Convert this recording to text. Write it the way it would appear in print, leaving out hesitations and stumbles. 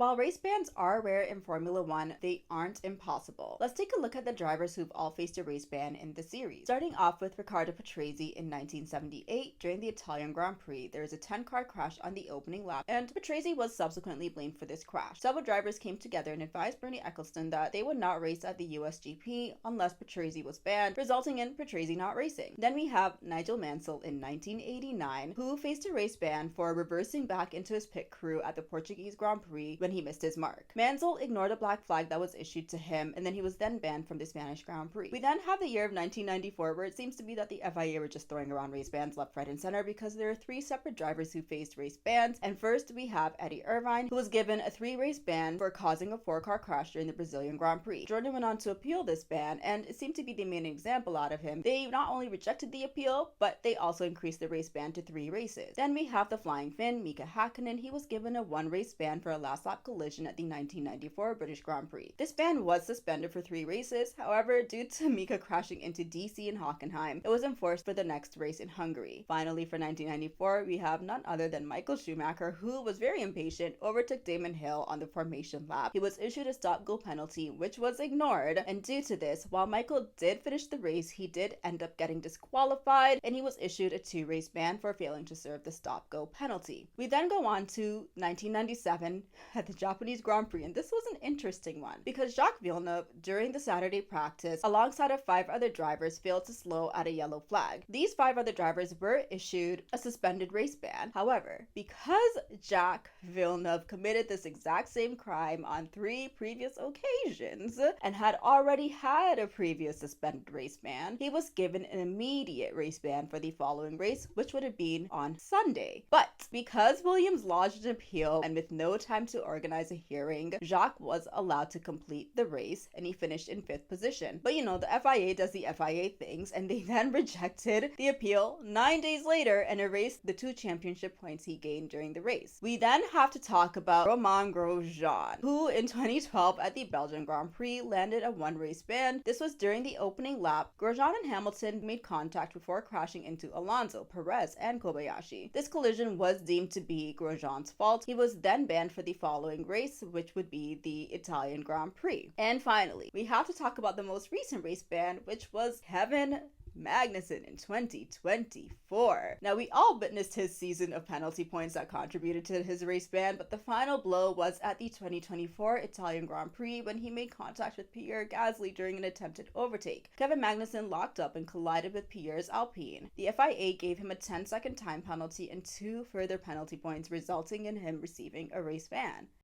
While race bans are rare in Formula One, they aren't impossible. Let's take a look at the drivers who've all faced a race ban in the series. Starting off with Riccardo Patrese in 1978 during the Italian Grand Prix, there was a 10-car crash on the opening lap, and Patrese was subsequently blamed for this crash. Several drivers came together and advised Bernie Ecclestone that they would not race at the USGP unless Patrese was banned, resulting in Patrese not racing. Then we have Nigel Mansell in 1989, who faced a race ban for reversing back into his pit crew at the Portuguese Grand Prix when he missed his mark. Mansell ignored a black flag that was issued to him, and then he was then banned from the Spanish Grand Prix. We then have the year of 1994, where it seems to be that the FIA were just throwing around race bans left, right, and center because there are three separate drivers who faced race bans. And first we have Eddie Irvine, who was given a 3-race ban for causing a 4-car crash during the Brazilian Grand Prix. Jordan went on to appeal this ban, and it seemed to be they made an example out of him. They not only rejected the appeal, but they also increased the race ban to 3 races. Then we have the Flying Finn, Mika Hakkinen. He was given a 1-race ban for a last lap collision at the 1994 British Grand Prix. This ban was suspended for 3 races, however, due to Mika crashing into DC and Hockenheim, it was enforced for the next race in Hungary. Finally, for 1994, we have none other than Michael Schumacher, who was very impatient, overtook Damon Hill on the formation lap. He was issued a stop-go penalty, which was ignored, and due to this, while Michael did finish the race, he did end up getting disqualified, and he was issued a 2-race ban for failing to serve the stop-go penalty. We then go on to 1997 at the Japanese Grand Prix, and this was an interesting one because Jacques Villeneuve, during the Saturday practice, alongside of 5 other drivers, failed to slow at a yellow flag. These 5 other drivers were issued a suspended race ban. However, because Jacques Villeneuve committed this exact same crime on 3 previous occasions and had already had a previous suspended race ban, he was given an immediate race ban for the following race, which would have been on Sunday. But because Williams lodged an appeal and with no time to organize a hearing, Jacques was allowed to complete the race and he finished in 5th position. But you know, the FIA does the FIA things, and they then rejected the appeal 9 days later and erased the 2 championship points he gained during the race. We then have to talk about Romain Grosjean, who in 2012 at the Belgian Grand Prix landed a 1-race ban. This was during the opening lap. Grosjean and Hamilton made contact before crashing into Alonso, Perez, and Kobayashi. This collision was deemed to be Grosjean's fault. He was then banned for the following race, which would be the Italian Grand Prix. And finally, we have to talk about the most recent race ban, which was Kevin Magnussen in 2024. Now, we all witnessed his season of penalty points that contributed to his race ban, but the final blow was at the 2024 Italian Grand Prix when he made contact with Pierre Gasly during an attempted overtake. Kevin Magnussen locked up and collided with Pierre's Alpine. The FIA gave him a 10-second time penalty and 2 further penalty points, resulting in him receiving a race ban.